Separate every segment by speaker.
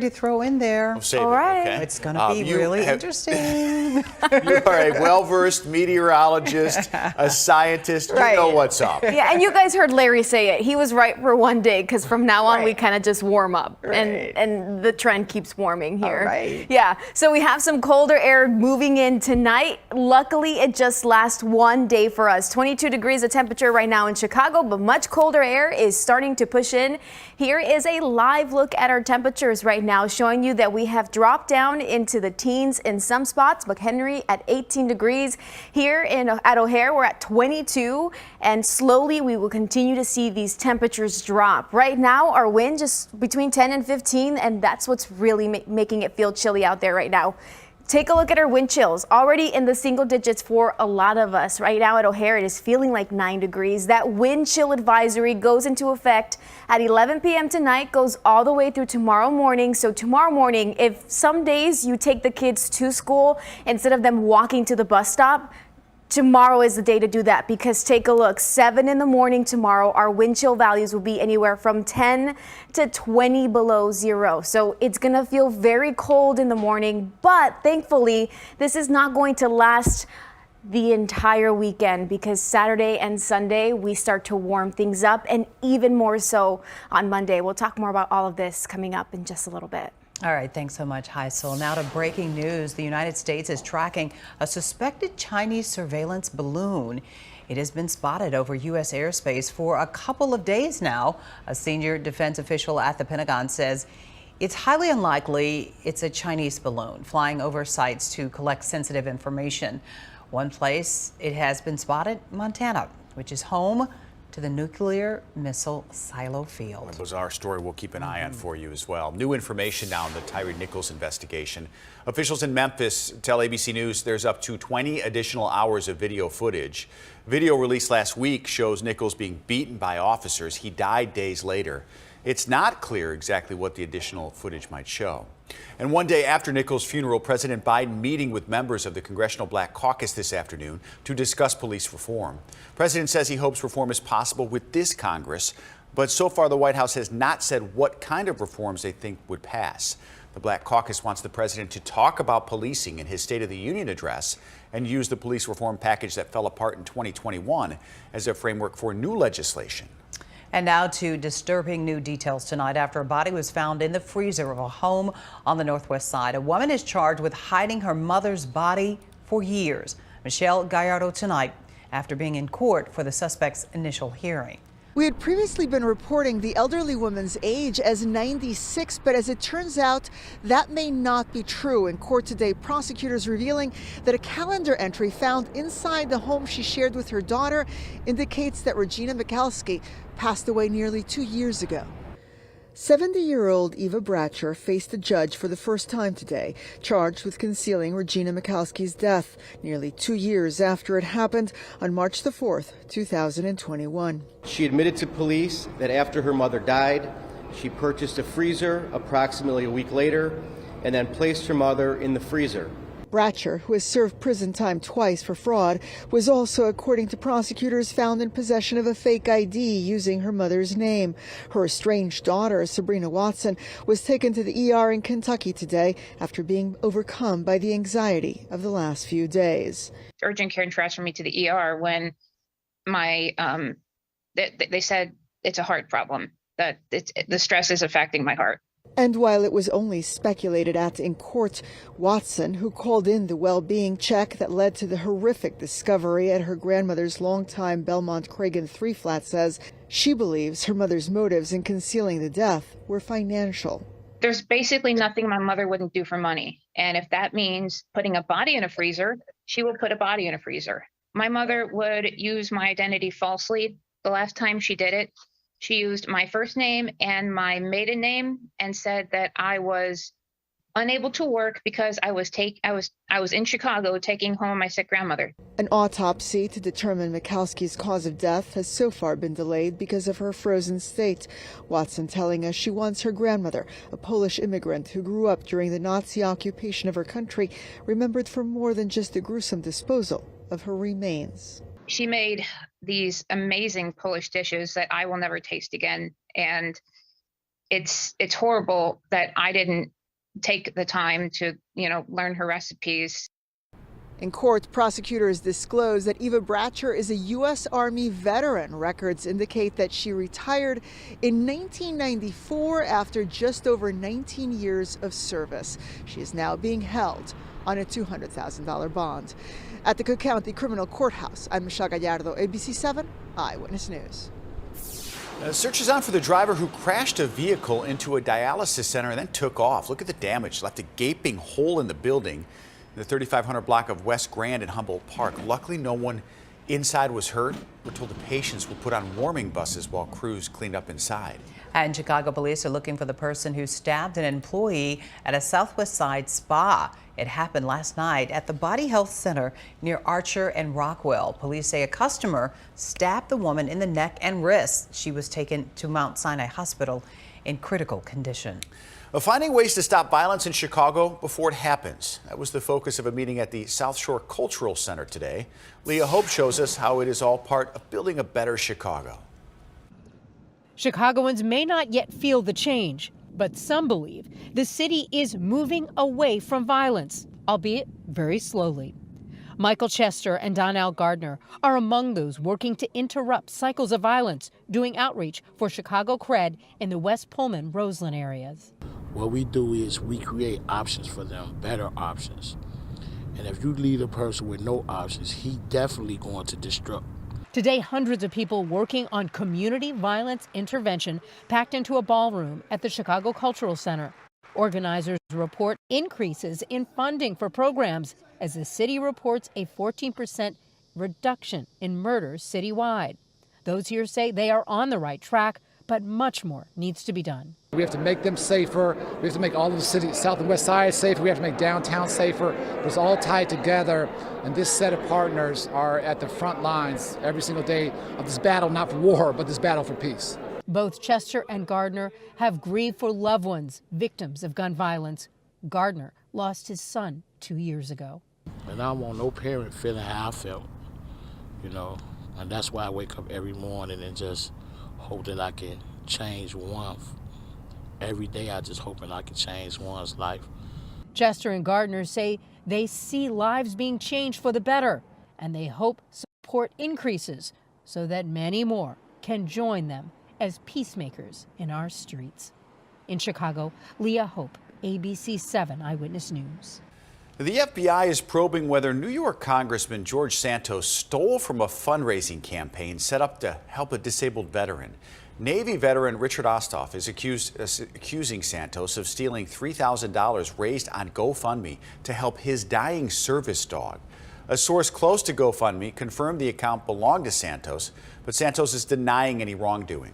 Speaker 1: to throw in there.
Speaker 2: We'll save
Speaker 3: All
Speaker 2: it,
Speaker 3: right.
Speaker 2: okay?
Speaker 1: It's going to be really interesting.
Speaker 2: You are a well-versed meteorologist, a scientist. You know what's up.
Speaker 3: Yeah, and you guys heard Larry say it. He was right for one day, because from now on we kind of just warm up, and the trend keeps warming here.
Speaker 1: Right.
Speaker 3: Yeah, so we have some colder air moving in tonight. Luckily, it just lasts one day for us. 22 degrees of temperature right now in Chicago, but much colder air is starting to push in. Here is a live look at our temperatures right now, showing you that we have dropped down into the teens in some spots. McHenry at 18 degrees. Here at O'Hare, we're at 22, and slowly we will continue to see these temperatures drop. Right now, our wind just between 10 and 15, and that's what's really making it feel chilly out there right now. Take a look at our wind chills, already in the single digits for a lot of us. Right now at O'Hare, it is feeling like 9 degrees. That wind chill advisory goes into effect at 11 p.m. tonight, goes all the way through tomorrow morning. So tomorrow morning, if some days you take the kids to school instead of them walking to the bus stop, tomorrow is the day to do that, because take a look, 7 in the morning tomorrow, our wind chill values will be anywhere from 10 to 20 below zero. So it's going to feel very cold in the morning, but thankfully this is not going to last the entire weekend, because Saturday and Sunday we start to warm things up, and even more so on Monday. We'll talk more about all of this coming up in just a little bit.
Speaker 1: All right, thanks so much, Heisel. Now to breaking news. The United States is tracking a suspected Chinese surveillance balloon. It has been spotted over U.S. airspace for a couple of days now. A senior defense official at the Pentagon says it's highly unlikely it's a Chinese balloon flying over sites to collect sensitive information. One place it has been spotted, Montana, which is home to the nuclear missile silo field.
Speaker 2: A bizarre story we'll keep an eye on for you as well. New information now on the Tyree Nichols investigation. Officials in Memphis tell ABC News there's up to 20 additional hours of video footage. Video released last week shows Nichols being beaten by officers. He died days later. It's not clear exactly what the additional footage might show. And one day after Nichols' funeral, President Biden meeting with members of the Congressional Black Caucus this afternoon to discuss police reform. President says he hopes reform is possible with this Congress, but so far the White House has not said what kind of reforms they think would pass. The Black Caucus wants the president to talk about policing in his State of the Union address and use the police reform package that fell apart in 2021 as a framework for new legislation.
Speaker 1: And now to disturbing new details tonight after a body was found in the freezer of a home on the northwest side. A woman is charged with hiding her mother's body for years. Michelle Gallardo tonight after being in court for the suspect's initial hearing.
Speaker 4: We had previously been reporting the elderly woman's age as 96, but as it turns out, that may not be true. In court today, prosecutors revealing that a calendar entry found inside the home she shared with her daughter indicates that Regina Michalski passed away nearly 2 years ago. 70-year-old Eva Bratcher faced a judge for the first time today, charged with concealing Regina Michalski's death nearly 2 years after it happened on March the 4th, 2021.
Speaker 5: She admitted to police that after her mother died, she purchased a freezer approximately a week later and then placed her mother in the freezer.
Speaker 4: Bratcher, who has served prison time twice for fraud, was also, according to prosecutors, found in possession of a fake ID using her mother's name. Her estranged daughter, Sabrina Watson, was taken to the ER in Kentucky today after being overcome by the anxiety of the last few days.
Speaker 6: Urgent care transferred me to the ER when they said it's a heart problem, that the stress is affecting my heart.
Speaker 4: And while it was only speculated at in court, Watson, who called in the well-being check that led to the horrific discovery at her grandmother's longtime Belmont Cragen 3 flat, says she believes her mother's motives in concealing the death were financial.
Speaker 6: There's basically nothing my mother wouldn't do for money. And if that means putting a body in a freezer, she will put a body in a freezer. My mother would use my identity falsely. The last time she did it, she used my first name and my maiden name and said that I was unable to work because I was in Chicago taking home my sick grandmother.
Speaker 4: An autopsy to determine Michalski's cause of death has so far been delayed because of her frozen state. Watson telling us she wants her grandmother, a Polish immigrant who grew up during the Nazi occupation of her country, remembered for more than just the gruesome disposal of her remains.
Speaker 6: She made these amazing Polish dishes that I will never taste again. And it's horrible that I didn't take the time to, learn her recipes.
Speaker 4: In court, prosecutors disclosed that Eva Bratcher is a U.S. Army veteran. Records indicate that she retired in 1994 after just over 19 years of service. She is now being held on a $200,000 bond. At the Cook County Criminal Courthouse, I'm Michelle Gallardo, ABC 7 Eyewitness News.
Speaker 2: Search is on for the driver who crashed a vehicle into a dialysis center and then took off. Look at the damage, left a gaping hole in the building. The 3500 block of West Grand in Humboldt Park. Luckily, no one inside was hurt. We're told the patients were put on warming buses while crews cleaned up inside.
Speaker 1: And Chicago police are looking for the person who stabbed an employee at a Southwest Side spa. It happened last night at the Body Health Center near Archer and Rockwell. Police say a customer stabbed the woman in the neck and wrist. She was taken to Mount Sinai Hospital in critical condition.
Speaker 2: Finding ways to stop violence in Chicago before it happens. That was the focus of a meeting at the South Shore Cultural Center today. Leah Hope shows us how it is all part of building a better Chicago.
Speaker 7: Chicagoans may not yet feel the change, but some believe the city is moving away from violence, albeit very slowly. Michael Chester and Donnell Gardner are among those working to interrupt cycles of violence, doing outreach for Chicago Cred in the West Pullman, Roseland areas.
Speaker 8: What we do is we create options for them, better options. And if you leave a person with no options, he definitely going to disrupt.
Speaker 7: Today, hundreds of people working on community violence intervention packed into a ballroom at the Chicago Cultural Center. Organizers report increases in funding for programs as the city reports a 14% reduction in murders citywide. Those here say they are on the right track, but much more needs to be done.
Speaker 9: We have to make them safer. We have to make all of the city, South and West Side safer. We have to make downtown safer. But it's all tied together. And this set of partners are at the front lines every single day of this battle, not for war, but this battle for peace.
Speaker 7: Both Chester and Gardner have grieved for loved ones, victims of gun violence. Gardner lost his son 2 years ago.
Speaker 8: And I don't want no parent feeling how I felt, and that's why I wake up every morning and just hope that I can change one. Every day I just hoping I can change one's life.
Speaker 7: Chester and Gardner say they see lives being changed for the better, and they hope support increases so that many more can join them as peacemakers in our streets. In Chicago, Leah Hope, ABC 7 Eyewitness News.
Speaker 2: The FBI is probing whether New York Congressman George Santos stole from a fundraising campaign set up to help a disabled veteran. Navy veteran Richard Osthoff is accusing Santos of stealing $3,000 raised on GoFundMe to help his dying service dog. A source close to GoFundMe confirmed the account belonged to Santos, but Santos is denying any wrongdoing.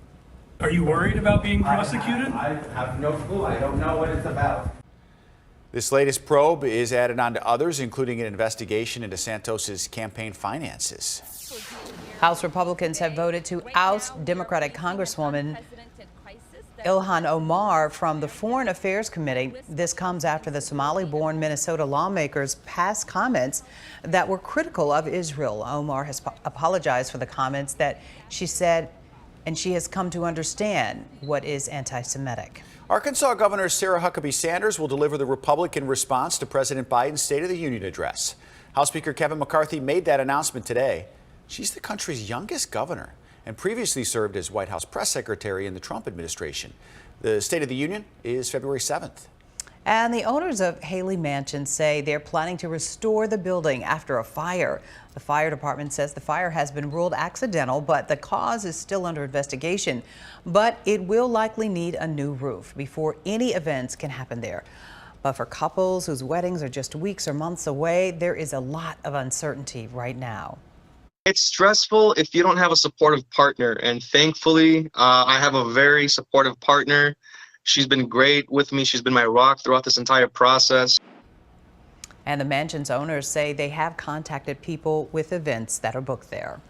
Speaker 10: Are you worried about being prosecuted?
Speaker 5: I have no clue. I don't know what it's about.
Speaker 2: This latest probe is added on to others, including an investigation into Santos's campaign finances.
Speaker 1: House Republicans have voted to oust Democratic Congresswoman Ilhan Omar from the Foreign Affairs Committee. This comes after the Somali-born Minnesota lawmakers passed comments that were critical of Israel. Omar has apologized for the comments that she said, and she has come to understand what is anti-Semitic.
Speaker 2: Arkansas Governor Sarah Huckabee Sanders will deliver the Republican response to President Biden's State of the Union address. House Speaker Kevin McCarthy made that announcement today. She's the country's youngest governor and previously served as White House press secretary in the Trump administration. The State of the Union is February 7th.
Speaker 1: And the owners of Haley Mansion say they're planning to restore the building after a fire. The fire department says the fire has been ruled accidental, but the cause is still under investigation. But it will likely need a new roof before any events can happen there. But for couples whose weddings are just weeks or months away, there is a lot of uncertainty right now.
Speaker 11: It's stressful if you don't have a supportive partner, and thankfully I have a very supportive partner. She's been great with me. She's been my rock throughout this entire process.
Speaker 1: And the mansion's owners say they have contacted people with events that are booked there.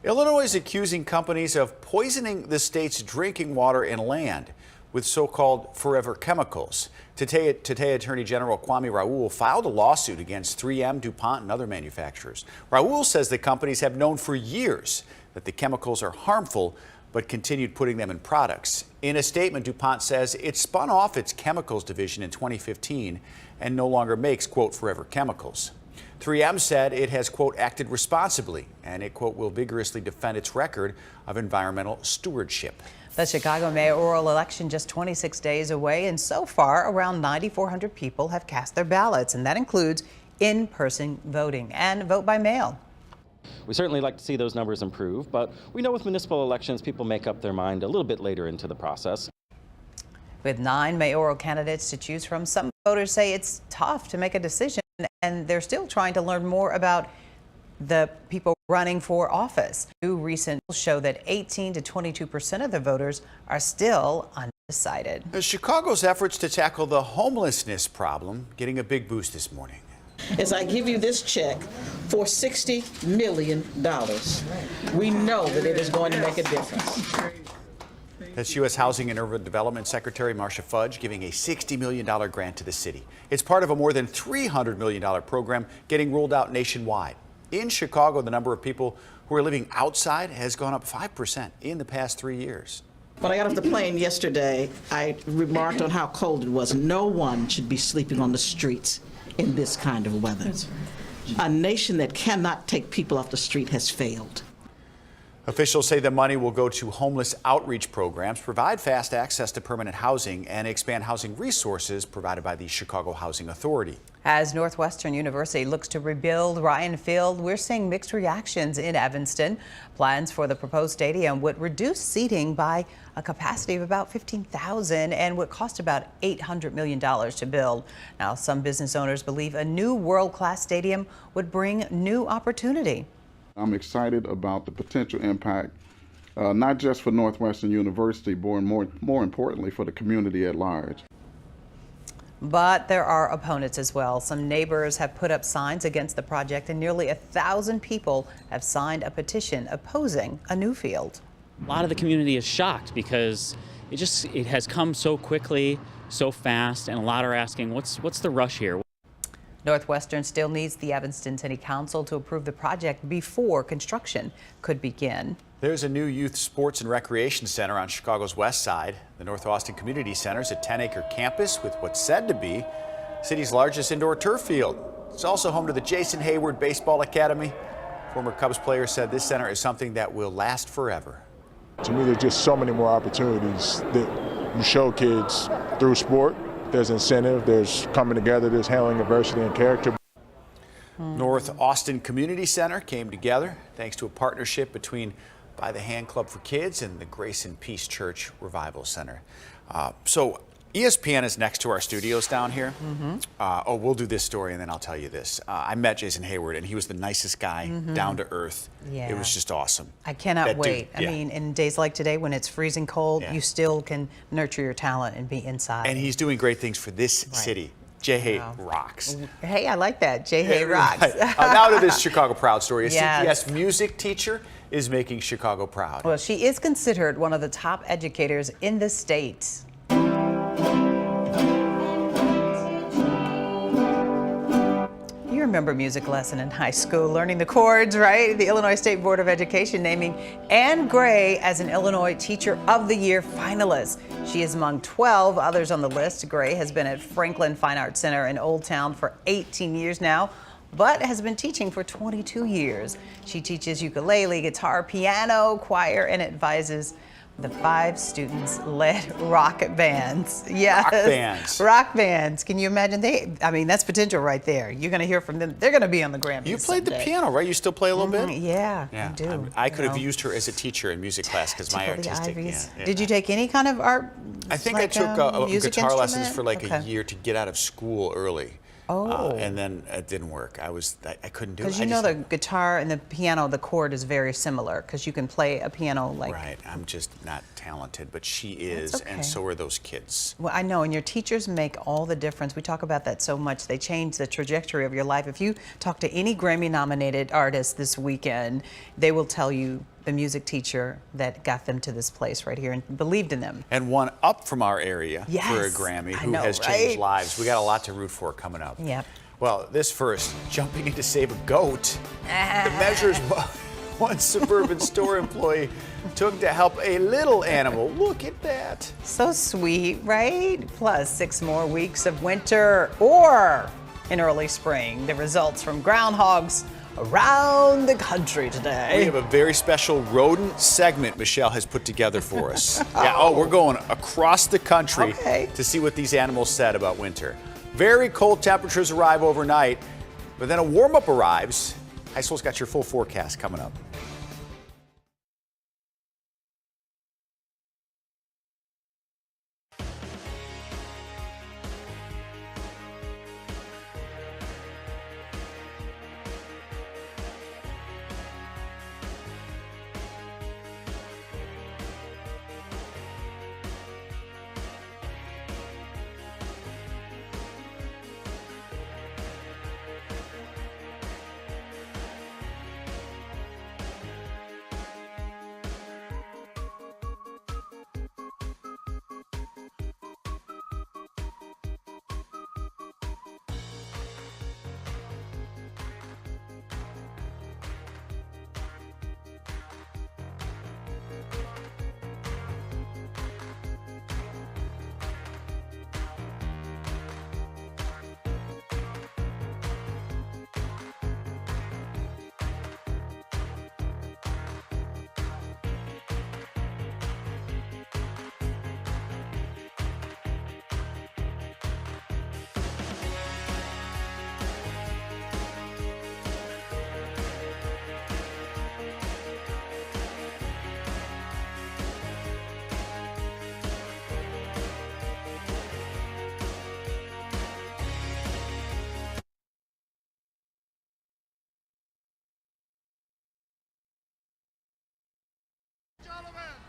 Speaker 2: Illinois is accusing companies of poisoning the state's drinking water and land with so-called forever chemicals. Today, Attorney General Kwame Raoul filed a lawsuit against 3M, DuPont, and other manufacturers. Raoul says the companies have known for years that the chemicals are harmful, but continued putting them in products. In a statement, DuPont says it spun off its chemicals division in 2015 and no longer makes, quote, forever chemicals. 3M said it has, quote, acted responsibly and it, quote, will vigorously defend its record of environmental stewardship.
Speaker 1: The Chicago mayoral election just 26 days away, and so far around 9,400 people have cast their ballots, and that includes in-person voting and vote by mail.
Speaker 12: We certainly like to see those numbers improve, but we know with municipal elections, people make up their mind a little bit later into the process.
Speaker 1: With 9 mayoral candidates to choose from, some voters say it's tough to make a decision, and they're still trying to learn more about the people running for office. New recent polls show that 18 to 22% of the voters are still undecided.
Speaker 2: Chicago's efforts to tackle the homelessness problem getting a big boost this morning.
Speaker 13: As I give you this check for $60 million, we know that it is going to make a difference.
Speaker 2: That's U.S. Housing and Urban Development Secretary Marcia Fudge giving a $60 million grant to the city. It's part of a more than $300 million program getting rolled out nationwide. In Chicago, the number of people who are living outside has gone up 5% in the past 3 years.
Speaker 13: When I got off the plane yesterday, I remarked on how cold it was. No one should be sleeping on the streets in this kind of weather. A nation that cannot take people off the street has failed.
Speaker 2: Officials say the money will go to homeless outreach programs, provide fast access to permanent housing, and expand housing resources provided by the Chicago Housing Authority.
Speaker 1: As Northwestern University looks to rebuild Ryan Field, we're seeing mixed reactions in Evanston. Plans for the proposed stadium would reduce seating by a capacity of about 15,000 and would cost about $800 million to build. Now, some business owners believe a new world-class stadium would bring new opportunity.
Speaker 14: I'm excited about the potential impact, not just for Northwestern University, but more importantly for the community at large.
Speaker 1: But there are opponents as well. Some neighbors have put up signs against the project, and nearly 1,000 people have signed a petition opposing a new field.
Speaker 15: A lot of the community is shocked because it has come so quickly, so fast, and a lot are asking, what's the rush here?
Speaker 1: Northwestern still needs the Evanston City Council to approve the project before construction could begin.
Speaker 2: There's a new youth sports and recreation center on Chicago's west side. The North Austin Community Center is a 10-acre campus with what's said to be the city's largest indoor turf field. It's also home to the Jason Hayward Baseball Academy. Former Cubs player said this center is something that will last forever.
Speaker 16: To me, there's just so many more opportunities that you show kids through sport. There's incentive, there's coming together, there's handling adversity and character.
Speaker 2: North Austin Community Center came together thanks to a partnership between By the Hand Club for Kids and the Grace and Peace Church Revival Center. So ESPN is next to our studios down here. We'll do this story and then I'll tell you this. I met Jason Hayward and he was the nicest guy, down to earth.
Speaker 1: Yeah.
Speaker 2: It was just awesome.
Speaker 1: I cannot
Speaker 2: That
Speaker 1: wait.
Speaker 2: dude,
Speaker 1: I mean, in days like today when it's freezing cold, you still can nurture your talent and be inside.
Speaker 2: And he's doing great things for this city. Jay rocks.
Speaker 1: Hey, I like that. Jay rocks.
Speaker 2: Right. Now to this Chicago Proud story. A
Speaker 1: Yes.
Speaker 2: CPS music teacher is making Chicago proud.
Speaker 1: Well, she is considered one of the top educators in the state. You remember music lesson in high school, learning the chords, right? The Illinois State Board of Education naming Ann Gray as an Illinois Teacher of the Year finalist. She is among 12 others on the list. Gray has been at Franklin Fine Arts Center in Old Town for 18 years now, but has been teaching for 22 years. She teaches ukulele, guitar, piano, choir, and advises the 5 students-led rock bands. Yes.
Speaker 2: Rock bands.
Speaker 1: Rock bands. Can you imagine? I mean, that's potential right there. You're going to hear from them. They're going to be on the Grammys.
Speaker 2: You played
Speaker 1: someday.
Speaker 2: the piano, right? You still play a little bit?
Speaker 1: Yeah, I do.
Speaker 2: I could have used her as a teacher in music class because my artistic.
Speaker 1: Did you take any kind of art?
Speaker 2: I think
Speaker 1: like,
Speaker 2: I took
Speaker 1: music
Speaker 2: guitar lessons
Speaker 1: instrument?
Speaker 2: for like a year to get out of school early.
Speaker 1: Oh.
Speaker 2: And then it didn't work. I couldn't do it.
Speaker 1: Because you know the guitar and the piano, the chord is very similar because you can play a piano like.
Speaker 2: Right. I'm just not talented, but she is,
Speaker 1: okay.
Speaker 2: and so are those kids.
Speaker 1: Well, I know, and your teachers make all the difference. We talk about that so much. They change the trajectory of your life. If you talk to any Grammy-nominated artist this weekend, they will tell you the music teacher that got them to this place right here and believed in them.
Speaker 2: And one up from our area for a Grammy who has changed lives. We got a lot to root for coming up.
Speaker 1: Yep.
Speaker 2: Well, this first, jumping in to save a goat. It measures one suburban store employee took to help a little animal. Look at that.
Speaker 1: So sweet, right? Plus 6 more weeks of winter or in early spring. The results from groundhogs around the country today.
Speaker 2: We have a very special rodent segment Michelle has put together for us. Yeah, we're going across the country to see what these animals said about winter. Very cold temperatures arrive overnight, but then a warm-up arrives. Heisel's got your full forecast coming up.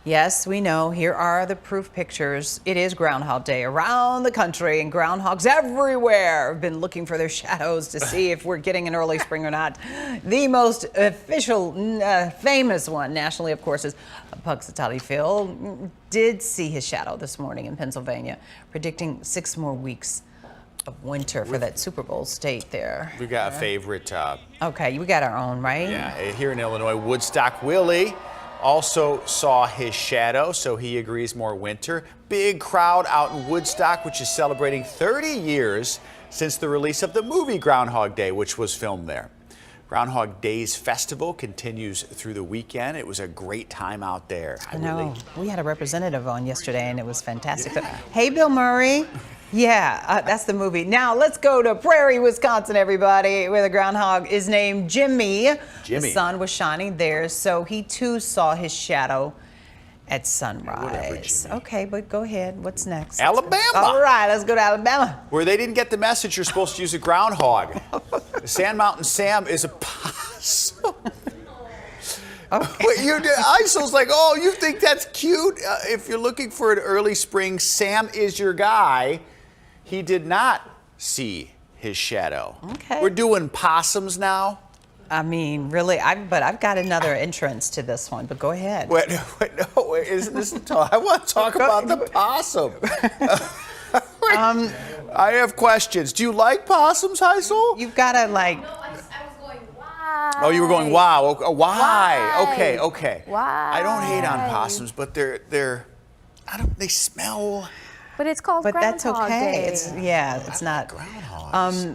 Speaker 1: Yes, we know. Here are the proof pictures. It is Groundhog Day around the country, and groundhogs everywhere have been looking for their shadows to see if we're getting an early spring or not. The most official, famous one, nationally, of course, is Puxatawny Phil. Did see his shadow this morning in Pennsylvania, predicting 6 more weeks of winter for that Super Bowl state there.
Speaker 2: We got a favorite.
Speaker 1: Okay, we got our own, right?
Speaker 2: Yeah, here in Illinois, Woodstock Willie also saw his shadow, so he agrees more winter. Big crowd out in Woodstock, which is celebrating 30 years since the release of the movie Groundhog Day, which was filmed there. Groundhog Day's festival continues through the weekend. It was a great time out there.
Speaker 1: I know. We had a representative on yesterday, and it was fantastic. Yeah. Hey, Bill Murray. Yeah, that's the movie. Now let's go to Prairie, Wisconsin, everybody, where the groundhog is named Jimmy. The sun was shining there, so he too saw his shadow at sunrise. Okay, but go ahead. What's next?
Speaker 2: Alabama.
Speaker 1: All right, let's go to Alabama.
Speaker 2: Where they didn't get the message you're supposed to use a groundhog. Sand Mountain Sam is a possum. Okay. Isol's like, oh, you think that's cute? If you're looking for an early spring, Sam is your guy. He did not see his shadow.
Speaker 1: Okay.
Speaker 2: We're doing possums now.
Speaker 1: I mean, really, but I've got another entrance to this one, but go ahead.
Speaker 2: Wait, isn't this I want to talk about the possum. I have questions. Do you like possums, Heisel?
Speaker 1: You've got to like...
Speaker 2: Oh, you were going, wow. Why?
Speaker 3: Why?
Speaker 2: Okay.
Speaker 3: Why?
Speaker 2: I don't hate on possums, but they smell.
Speaker 3: But it's called
Speaker 1: But
Speaker 3: Groundhog
Speaker 1: that's okay.
Speaker 3: Day.
Speaker 1: It's not.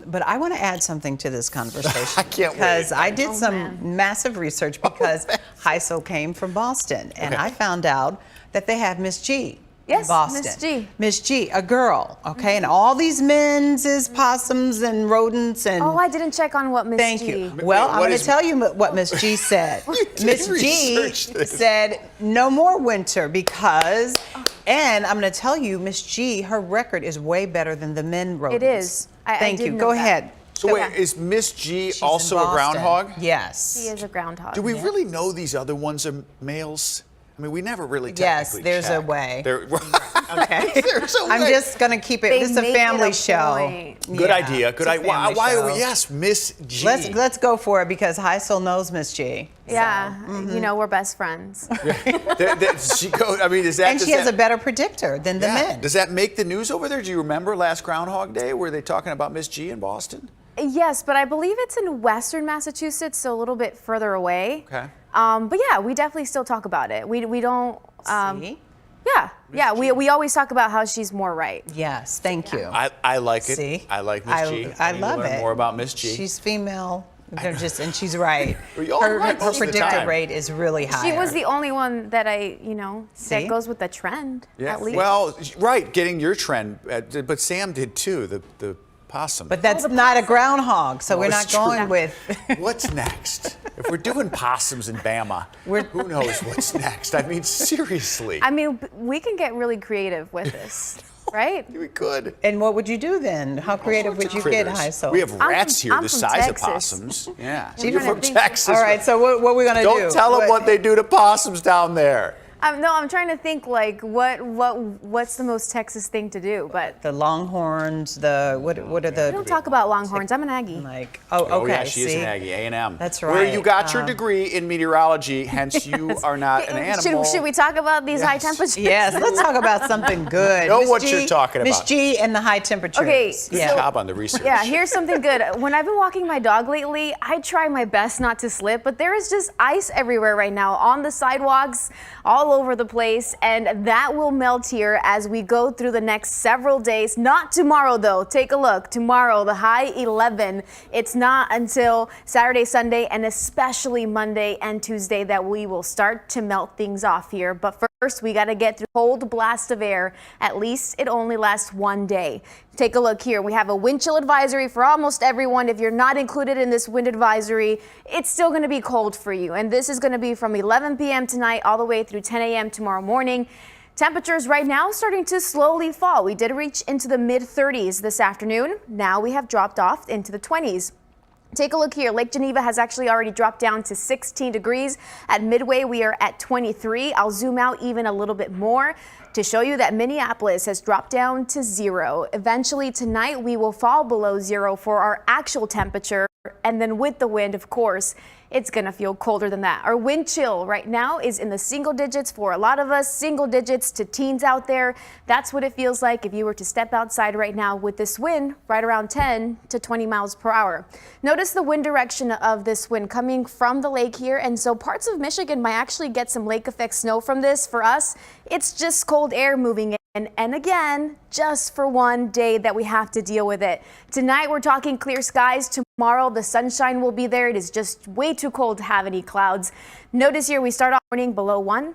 Speaker 1: But I want to add something to this conversation.
Speaker 2: I can't wait.
Speaker 1: Because I did some massive research because Heisel came from Boston, and I found out that they have Miss G.
Speaker 3: Yes,
Speaker 1: Boston.
Speaker 3: Miss G.
Speaker 1: Miss G, a girl, okay? And all these men's is possums and rodents and...
Speaker 3: Oh, I didn't check on what Miss G...
Speaker 1: Thank you. Well, I'm going to tell you what Miss G said. Miss G said no more winter because... And I'm going to tell you, Miss G, her record is way better than the men rodents.
Speaker 3: It is.
Speaker 1: Thank you. Go ahead.
Speaker 2: So wait, is Miss G also a groundhog?
Speaker 1: Yes.
Speaker 3: She is a groundhog.
Speaker 2: Do we really know these other ones are males? I mean, we never really technically
Speaker 1: there's a way.
Speaker 2: Okay. There's a way.
Speaker 1: I'm just going to keep it. This is a family show.
Speaker 2: Good idea. Good idea. Why? Yes, Miss G.
Speaker 1: Let's go for it because Heisel knows Miss G.
Speaker 3: Yeah, you know, we're best friends.
Speaker 2: She goes. I mean, is that?
Speaker 1: And she has a better predictor than the men.
Speaker 2: Does that make the news over there? Do you remember last Groundhog Day? Were they talking about Miss G in Boston?
Speaker 3: Yes, but I believe it's in Western Massachusetts, so a little bit further away.
Speaker 2: Okay.
Speaker 3: But yeah, we definitely still talk about it. We don't.
Speaker 1: See?
Speaker 3: Yeah. We always talk about how she's more right.
Speaker 1: Yes, thank you.
Speaker 2: I like it.
Speaker 1: See?
Speaker 2: I like Miss G.
Speaker 1: I
Speaker 2: need
Speaker 1: love
Speaker 2: to learn
Speaker 1: it.
Speaker 2: more about Miss G.
Speaker 1: She's female. And she's right.
Speaker 2: Her
Speaker 1: predicted rate is really high.
Speaker 3: She was the only one that that goes with the trend, at least.
Speaker 2: Well, right, getting your trend, but Sam did too, the possum.
Speaker 1: But that's not a groundhog, so we're not going with.
Speaker 2: What's next? If we're doing possums in Bama, who knows what's next? I mean, seriously.
Speaker 3: I mean, we can get really creative with this. Right?
Speaker 2: We could.
Speaker 1: And what would you do then? How creative would you get, High Soul?
Speaker 2: We have rats here
Speaker 3: I'm
Speaker 2: the
Speaker 3: from
Speaker 2: size
Speaker 3: Texas.
Speaker 2: of possums. Yeah.
Speaker 3: You're
Speaker 2: from
Speaker 3: think-
Speaker 2: Texas.
Speaker 1: All right, so what are we going to do?
Speaker 2: Don't tell them what they do to possums down there.
Speaker 3: No, I'm trying to think like what's the most Texas thing to do, but
Speaker 1: the Longhorns, what are the?
Speaker 3: we don't talk about Longhorns. I'm an Aggie.
Speaker 1: Like,
Speaker 2: Oh
Speaker 1: okay.
Speaker 2: yeah, she is an Aggie, A&M.
Speaker 1: That's right.
Speaker 2: Where you got your degree in meteorology, hence you are not an animal.
Speaker 3: Should we talk about these high temperatures?
Speaker 1: Yes, let's talk about something good.
Speaker 2: Know
Speaker 1: Miss
Speaker 2: what
Speaker 1: G,
Speaker 2: you're talking
Speaker 1: Miss
Speaker 2: about.
Speaker 1: G and the high temperatures.
Speaker 3: Okay,
Speaker 2: Good job on the research.
Speaker 3: Yeah, here's something good. When I've been walking my dog lately, I try my best not to slip, but there is just ice everywhere right now on the sidewalks, all over the place, and that will melt here as we go through the next several days. Not tomorrow, though. Take a look. Tomorrow, the high 11. It's not until Saturday, Sunday, and especially Monday and Tuesday that we will start to melt things off here. But first, we got to get through a cold blast of air. At least it only lasts one day. Take a look here. We have a wind chill advisory for almost everyone. If you're not included in this wind advisory, it's still going to be cold for you. And this is going to be from 11 p.m. tonight all the way through 10 a.m. tomorrow morning. Temperatures right now starting to slowly fall. We did reach into the mid-30s this afternoon. Now we have dropped off into the 20s. Take a look here. Lake Geneva has actually already dropped down to 16 degrees. At Midway, we are at 23. I'll zoom out even a little bit more to show you that Minneapolis has dropped down to 0. Eventually tonight, we will fall below 0 for our actual temperature. And then with the wind, of course, it's going to feel colder than that. Our wind chill right now is in the single digits for a lot of us, single digits to teens out there. That's what it feels like if you were to step outside right now with this wind right around 10 to 20 miles per hour. Notice the wind direction of this wind coming from the lake here. And so parts of Michigan might actually get some lake effect snow from this. For us, it's just cold air moving in. And again, just for one day that we have to deal with it. Tonight, we're talking clear skies. Tomorrow, the sunshine will be there. It is just way too cold to have any clouds. Notice here, we start off morning below 1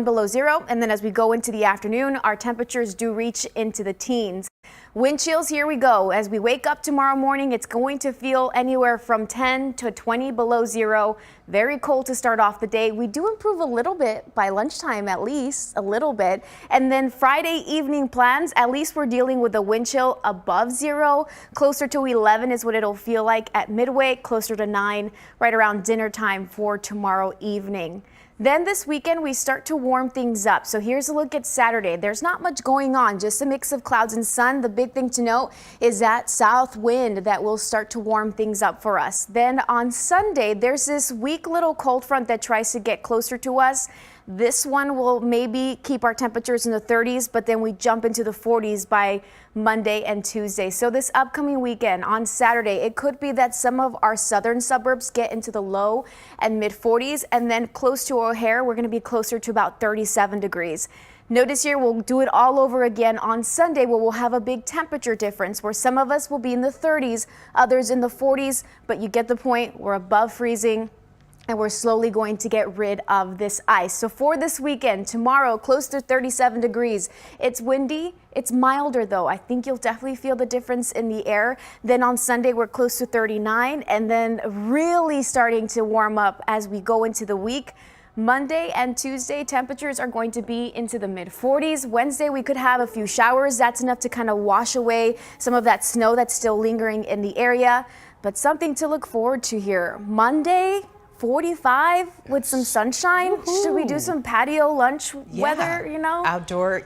Speaker 3: below 0. And then as we go into the afternoon, our temperatures do reach into the teens. Wind chills, here we go. As we wake up tomorrow morning, it's going to feel anywhere from 10 to 20 below 0. Very cold to start off the day. We do improve a little bit by lunchtime, at least a little bit. And then Friday evening plans, at least we're dealing with a wind chill above 0. Closer to 11 is what it'll feel like at Midway, closer to 9, right around dinner time for tomorrow evening. Then this weekend, we start to warm things up. So here's a look at Saturday. There's not much going on, just a mix of clouds and sun. The big thing to note is that south wind that will start to warm things up for us. Then on Sunday, there's this weak little cold front that tries to get closer to us. This one will maybe keep our temperatures in the 30s, but then we jump into the 40s by Monday and Tuesday. So this upcoming weekend on Saturday, it could be that some of our southern suburbs get into the low and mid 40s, and then close to O'Hare, we're going to be closer to about 37 degrees. Notice here, we'll do it all over again on Sunday, where we'll have a big temperature difference, where some of us will be in the 30s, others in the 40s, but you get the point. We're above freezing. And we're slowly going to get rid of this ice. So for this weekend, tomorrow, close to 37 degrees. It's windy. It's milder, though. I think you'll definitely feel the difference in the air. Then on Sunday, we're close to 39, and then really starting to warm up as we go into the week. Monday and Tuesday, temperatures are going to be into the mid 40s. Wednesday, we could have a few showers. That's enough to kind of wash away some of that snow that's still lingering in the area. But something to look forward to here. Monday, 45 with some sunshine. Woo-hoo. Should we do some patio lunch weather, you know?
Speaker 1: Outdoor,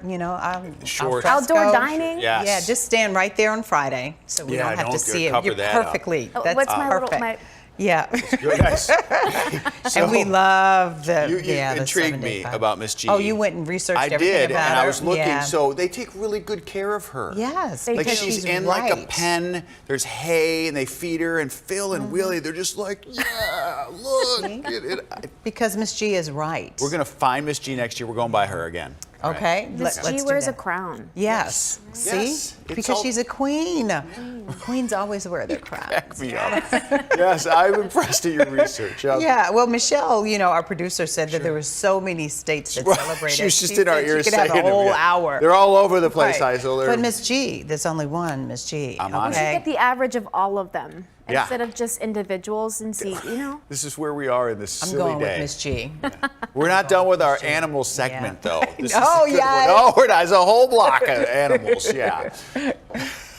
Speaker 2: Short.
Speaker 3: Outdoor dining?
Speaker 2: Yes.
Speaker 1: Yeah, just stand right there on Friday so we don't have to see it. You're perfectly.
Speaker 3: What's my
Speaker 1: perfect.
Speaker 3: little
Speaker 1: Yeah.
Speaker 2: You're nice.
Speaker 1: And we love the
Speaker 2: You
Speaker 1: the
Speaker 2: intrigued me
Speaker 1: 7-day-5.
Speaker 2: about Miss G.
Speaker 1: Oh, you went and researched
Speaker 2: I
Speaker 1: everything
Speaker 2: did,
Speaker 1: about
Speaker 2: and
Speaker 1: her?
Speaker 2: I was looking.
Speaker 1: Yeah.
Speaker 2: So they take really good care of her.
Speaker 1: Yes,
Speaker 2: Like
Speaker 1: because
Speaker 2: she's
Speaker 1: she's
Speaker 2: in
Speaker 1: right.
Speaker 2: like a pen. There's hay, and they feed her. And Phil and Willie, they're just like, yeah, look.
Speaker 1: Because Miss G is right.
Speaker 2: We're gonna find Miss G next year. We're going by her again.
Speaker 1: Okay.
Speaker 3: Miss G wears a crown.
Speaker 1: Yes. See?
Speaker 2: Yes. It's
Speaker 1: Because
Speaker 2: all-
Speaker 1: she's a queen. Queens always wear their crowns.
Speaker 2: Back me up. Yes, I'm impressed at your research.
Speaker 1: Yeah, well, Michelle, our producer said that there were so many states that celebrated.
Speaker 2: She was just in our
Speaker 1: said
Speaker 2: ears
Speaker 1: she could have
Speaker 2: saying
Speaker 1: a
Speaker 2: them,
Speaker 1: whole
Speaker 2: yeah.
Speaker 1: hour.
Speaker 2: They're all over the place,
Speaker 1: Right.
Speaker 2: Isel.
Speaker 1: But Miss G, there's only one Miss G.
Speaker 2: I'm on it.
Speaker 3: We should get the average of all of them
Speaker 2: Yeah.
Speaker 3: instead of just individuals and see,
Speaker 2: This is where we are in this
Speaker 1: I'm
Speaker 2: silly
Speaker 1: going
Speaker 2: day.
Speaker 1: with Miss G.
Speaker 2: We're not done with our animal segment, though. This
Speaker 1: Oh,
Speaker 2: is a good
Speaker 1: yes.
Speaker 2: one. Oh, we're not. There's a whole block of animals, yeah.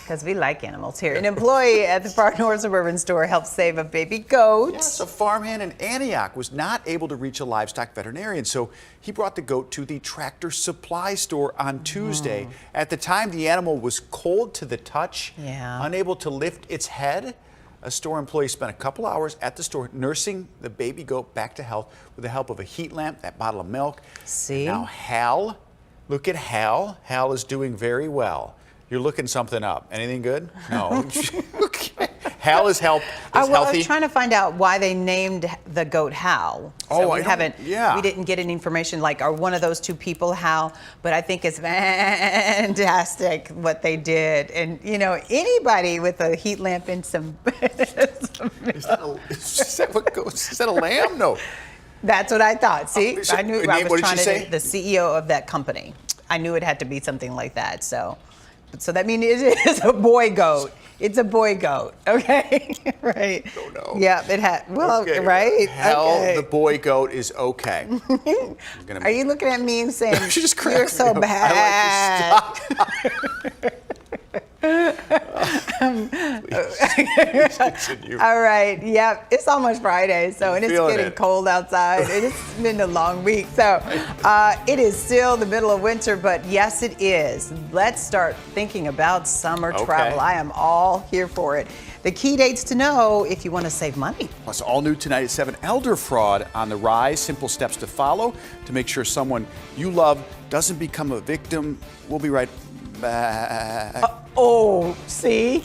Speaker 1: Because we like animals here. An employee at the Far North Suburban store helped save a baby goat.
Speaker 2: Yes, a farmhand in Antioch was not able to reach a livestock veterinarian, so he brought the goat to the Tractor Supply store on Tuesday. At the time, the animal was cold to the touch, unable to lift its head. A store employee spent a couple hours at the store nursing the baby goat back to health with the help of a heat lamp, that bottle of milk.
Speaker 1: See?
Speaker 2: And now Hal, look at Hal. Hal is doing very well. You're looking something up. Anything good? No. Hal is
Speaker 1: I
Speaker 2: healthy.
Speaker 1: was trying to find out why they named the goat Hal. So we didn't get any information like, are one of those two people Hal? But I think it's fantastic what they did. And, anybody with a heat lamp and some.
Speaker 2: Is that a lamb? No.
Speaker 1: That's what I thought. See,
Speaker 2: So,
Speaker 1: I knew
Speaker 2: Nate,
Speaker 1: I
Speaker 2: what
Speaker 1: was
Speaker 2: did
Speaker 1: trying
Speaker 2: she
Speaker 1: to.
Speaker 2: say?
Speaker 1: The CEO of that company. I knew it had to be something like that. So that means it is a boy goat. It's a boy goat. Okay, right.
Speaker 2: Oh no.
Speaker 1: Yeah, it had. Well,
Speaker 2: Okay.
Speaker 1: right.
Speaker 2: Hal,
Speaker 1: okay.
Speaker 2: the boy goat, is okay.
Speaker 1: Are you looking at me and saying
Speaker 2: She just
Speaker 1: you're
Speaker 2: cracked
Speaker 1: so
Speaker 2: me up.
Speaker 1: bad?
Speaker 2: Please continue.
Speaker 1: All right. Yep. It's almost Friday, and it's
Speaker 2: feeling
Speaker 1: getting
Speaker 2: it.
Speaker 1: cold outside. It's been a long week, so it is still the middle of winter. But yes, it is. Let's start thinking about summer travel. I am all here for it. The key dates to know if you want to save money.
Speaker 2: Plus, all new tonight at 7, elder fraud on the rise. Simple steps to follow to make sure someone you love doesn't become a victim. We'll be right back.
Speaker 1: See?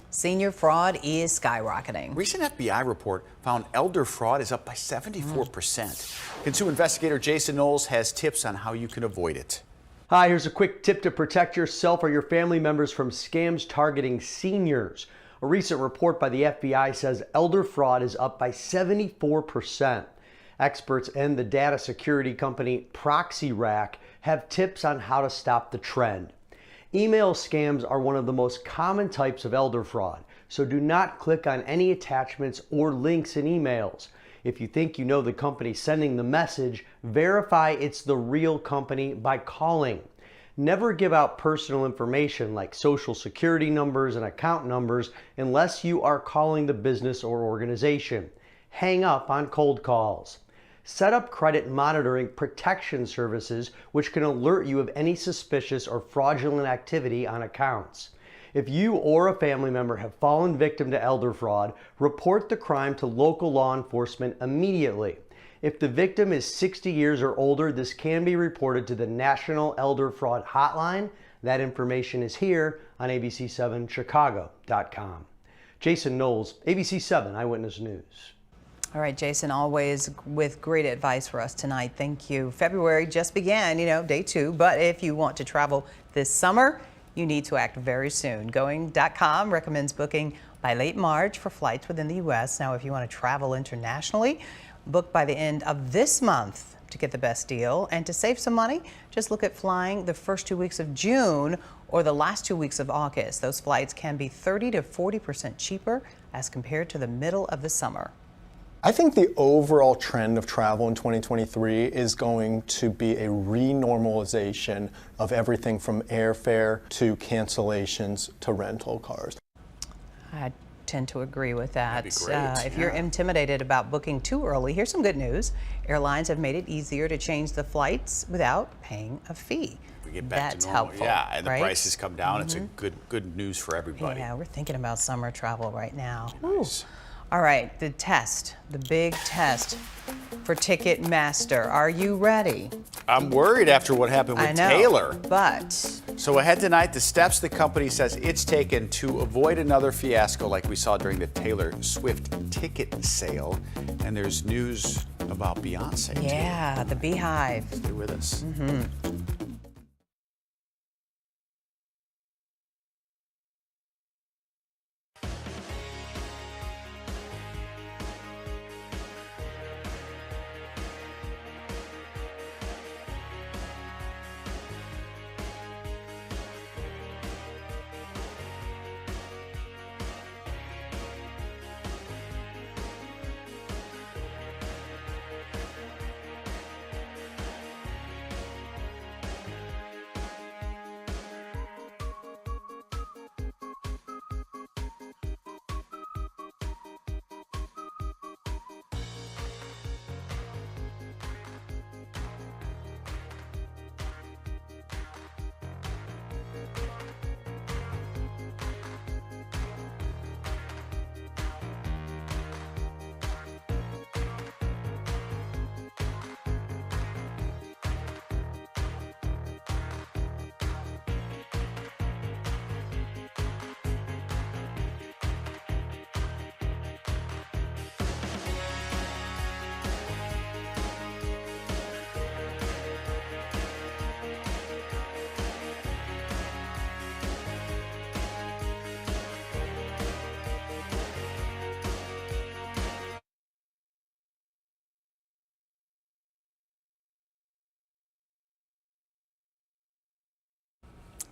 Speaker 1: Senior fraud is skyrocketing.
Speaker 2: Recent FBI report found elder fraud is up by 74%. Consumer investigator Jason Knowles has tips on how you can avoid it.
Speaker 17: Hi, here's a quick tip to protect yourself or your family members from scams targeting seniors. A recent report by the FBI says elder fraud is up by 74%. Experts and the data security company ProxyRack have tips on how to stop the trend. Email scams are one of the most common types of elder fraud, so do not click on any attachments or links in emails. If you think you know the company sending the message, verify it's the real company by calling. Never give out personal information like social security numbers and account numbers unless you are calling the business or organization. Hang up on cold calls. Set up credit monitoring protection services which can alert you of any suspicious or fraudulent activity on accounts. If you or a family member have fallen victim to elder fraud, report the crime to local law enforcement immediately. If the victim is 60 years or older, this can be reported to the National Elder Fraud Hotline. That information is here on abc7chicago.com. Jason Knowles, ABC7 Eyewitness News.
Speaker 1: All right, Jason, always with great advice for us tonight. Thank you. February just began, day 2. But if you want to travel this summer, you need to act very soon. Going.com recommends booking by late March for flights within the U.S. Now, if you want to travel internationally, book by the end of this month to get the best deal. And to save some money, just look at flying the first 2 weeks of June or the last 2 weeks of August. Those flights can be 30 to 40% cheaper as compared to the middle of the summer.
Speaker 18: I think the overall trend of travel in 2023 is going to be a renormalization of everything from airfare to cancellations to rental cars.
Speaker 1: I tend to agree with that. If you're
Speaker 2: Yeah.
Speaker 1: intimidated about booking too early, here's some good news. Airlines have made it easier to change the flights without paying a fee.
Speaker 2: We get back
Speaker 1: That's
Speaker 2: to normal.
Speaker 1: helpful.
Speaker 2: Yeah, and the
Speaker 1: right?
Speaker 2: prices come down. It's a good news for everybody.
Speaker 1: Yeah, we're thinking about summer travel right now.
Speaker 2: Nice.
Speaker 1: All right, the big test for Ticketmaster. Are you ready?
Speaker 2: I'm worried after what happened with
Speaker 1: I know,
Speaker 2: Taylor.
Speaker 1: but
Speaker 2: So ahead tonight, the steps the company says it's taken to avoid another fiasco like we saw during the Taylor Swift ticket sale. And there's news about Beyoncé, too.
Speaker 1: yeah, the Beehive.
Speaker 2: Stay with us.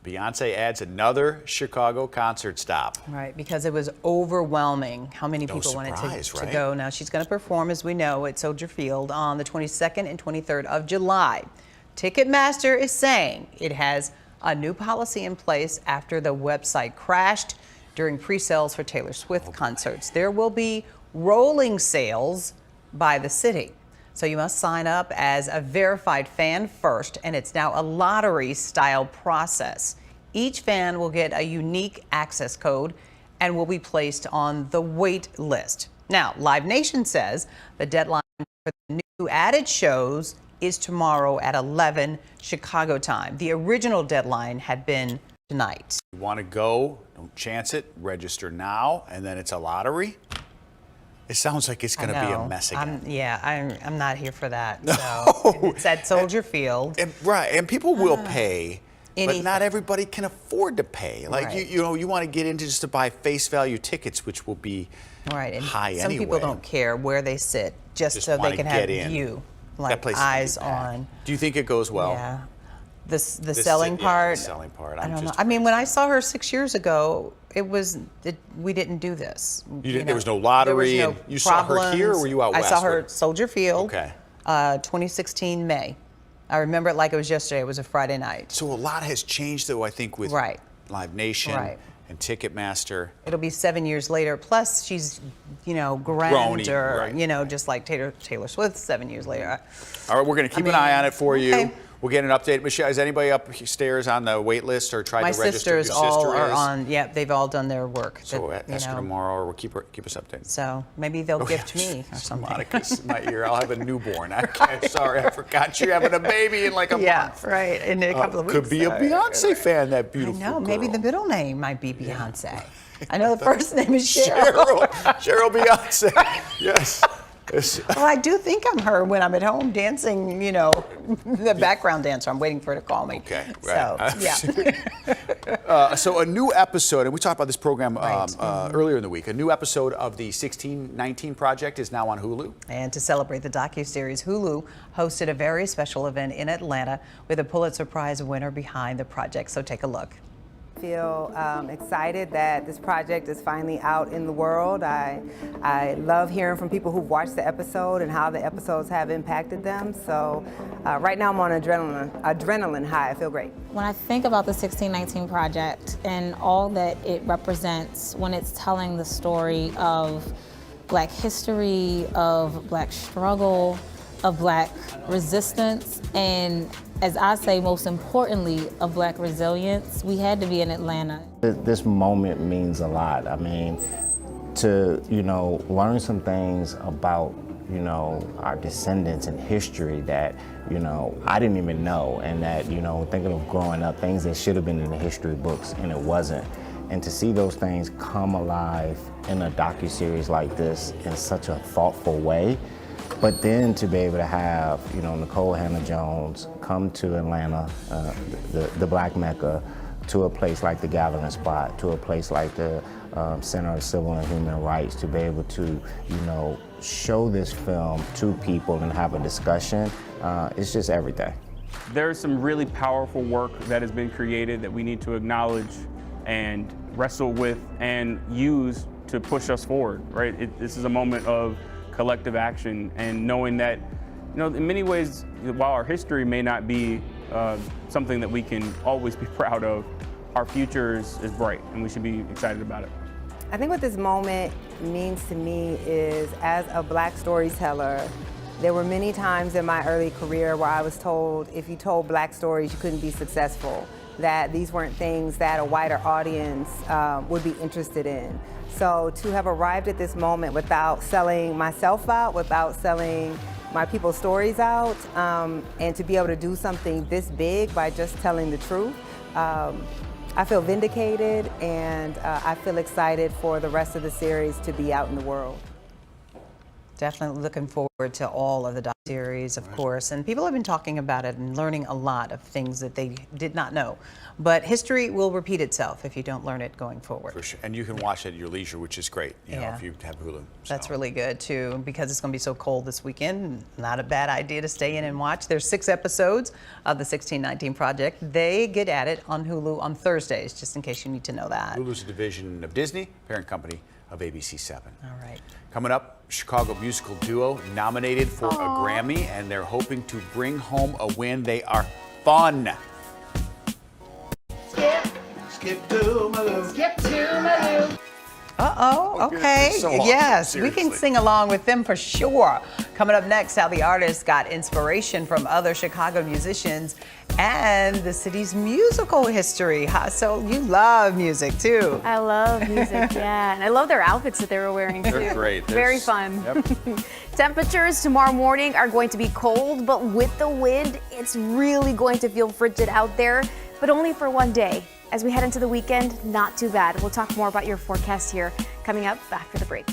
Speaker 2: Beyoncé adds another Chicago concert stop.
Speaker 1: Right, because it was overwhelming how many
Speaker 2: No
Speaker 1: people wanted
Speaker 2: surprise,
Speaker 1: to
Speaker 2: right?
Speaker 1: go. Now, she's going to perform, as we know, at Soldier Field on the 22nd and 23rd of July. Ticketmaster is saying it has a new policy in place after the website crashed during pre-sales for Taylor Swift concerts. There will be rolling sales by the city. So you must sign up as a verified fan first, and it's now a lottery-style process. Each fan will get a unique access code and will be placed on the wait list. Now, Live Nation says the deadline for the new added shows is tomorrow at 11 Chicago time. The original deadline had been tonight.
Speaker 2: You want to go, don't chance it, register now, and then it's a lottery? It sounds like it's going to be a mess again.
Speaker 1: I'm not here for that. So it's at Soldier Field.
Speaker 2: Right, and people will pay, but not everybody can afford to pay. Like,
Speaker 1: Right.
Speaker 2: you want to get into just to buy face value tickets, which will be
Speaker 1: and
Speaker 2: high
Speaker 1: some
Speaker 2: anyway.
Speaker 1: people don't care where they sit, just so they
Speaker 2: wanna
Speaker 1: can have
Speaker 2: get in.
Speaker 1: view,
Speaker 2: That
Speaker 1: like
Speaker 2: place is gonna be
Speaker 1: eyes
Speaker 2: packed.
Speaker 1: on.
Speaker 2: Do you think it goes well?
Speaker 1: Yeah. The selling
Speaker 2: the
Speaker 1: part.
Speaker 2: selling part.
Speaker 1: I don't know. I mean, when I saw her 6 years ago, we didn't do this.
Speaker 2: You didn't, there was no lottery.
Speaker 1: There was no
Speaker 2: you saw her here, or were you out
Speaker 1: I
Speaker 2: west?
Speaker 1: saw her at Soldier Field.
Speaker 2: Okay.
Speaker 1: 2016 May. I remember it like it was yesterday. It was a Friday night.
Speaker 2: So a lot has changed, though, I think, with Live Nation and Ticketmaster.
Speaker 1: It'll be 7 years later. Plus, she's, you know, grander, you know, just like Taylor Swift 7 years later.
Speaker 2: All right, we're going to keep an eye on it for you. We'll get an update. Michelle, is anybody upstairs on the wait list or tried to register?
Speaker 1: My sisters all are on. Yeah, they've all done their work.
Speaker 2: So ask her tomorrow, or we'll keep us updated.
Speaker 1: So maybe they'll gift me or something.
Speaker 2: Monica's in my ear. I'll have a newborn. Okay, sorry, I forgot you're having a baby in like a month.
Speaker 1: Yeah, right. In a couple of weeks.
Speaker 2: Could be a Beyonce fan. That beautiful.
Speaker 1: I know. Maybe the middle name might be Beyonce. I know the first name is Cheryl.
Speaker 2: Cheryl Beyonce. Yes.
Speaker 1: Well, I do think I'm her when I'm at home dancing, you know, the background dancer. I'm waiting for her to call me.
Speaker 2: Okay, right.
Speaker 1: So,
Speaker 2: yeah. So a new episode, and we talked about this program earlier in the week, a new episode of the 1619 Project is now on Hulu.
Speaker 1: And to celebrate the docuseries, Hulu hosted a very special event in Atlanta with a Pulitzer Prize winner behind the project. So take a look.
Speaker 19: I feel excited that this project is finally out in the world. I love hearing from people who've watched the episode and how the episodes have impacted them. So right now I'm on adrenaline high. I feel great.
Speaker 20: When I think about the 1619 Project and all that it represents when it's telling the story of Black history, of Black struggle, of Black resistance, and as I say, most importantly, of Black resilience, we had to be in Atlanta.
Speaker 21: This moment means a lot. I mean, to, you know, learn some things about, you know, our descendants and history that, you know, I didn't even know, and that, you know, thinking of growing up, things that should have been in the history books and it wasn't. And to see those things come alive in a docuseries like this in such a thoughtful way, but then to be able to have, you know, Nicole Hannah-Jones come to Atlanta, the Black Mecca, to a place like the Gathering Spot, to a place like the Center of Civil and Human Rights, to be able to, you know, show this film to people and have a discussion, it's just everything.
Speaker 22: There's some really powerful work that has been created that we need to acknowledge and wrestle with and use to push us forward, right? This is a moment of collective action, and knowing that, you know, in many ways, while our history may not be something that we can always be proud of, our future is bright, and we should be excited about it.
Speaker 19: I think what this moment means to me is, as a Black storyteller, there were many times in my early career where I was told if you told Black stories, you couldn't be successful, that these weren't things that a wider audience would be interested in. So to have arrived at this moment without selling myself out, without selling my people's stories out, and to be able to do something this big by just telling the truth, I feel vindicated, and I feel excited for the rest of the series to be out in the world.
Speaker 1: Definitely looking forward to all of the docuseries, of course. And people have been talking about it and learning a lot of things that they did not know. But history will repeat itself if you don't learn it going forward.
Speaker 2: For sure. And you can watch it at your leisure, which is great, you know, if you have Hulu.
Speaker 1: That's really good, too, because it's going to be so cold this weekend. Not a bad idea to stay in and watch. There's 6 episodes of the 1619 Project. They get at it on Hulu on Thursdays, just in case you need to know that.
Speaker 2: Hulu's a division of Disney, parent company of ABC7.
Speaker 1: All right.
Speaker 2: Coming up, Chicago musical duo nominated for a Grammy, and they're hoping to bring home a win. They are fun.
Speaker 23: Skip to my loo. Skip to my loo.
Speaker 1: Uh-oh, okay. Yes, we can sing along with them for sure. Coming up next, how the artists got inspiration from other Chicago musicians and the city's musical history. So you love music too.
Speaker 3: I love music, yeah. And I love their outfits that they were wearing too.
Speaker 2: They're great.
Speaker 3: Very fun. Yep. Temperatures tomorrow morning are going to be cold, but with the wind, it's really going to feel frigid out there, but only for one day. As we head into the weekend, not too bad. We'll talk more about your forecast here coming up after the break.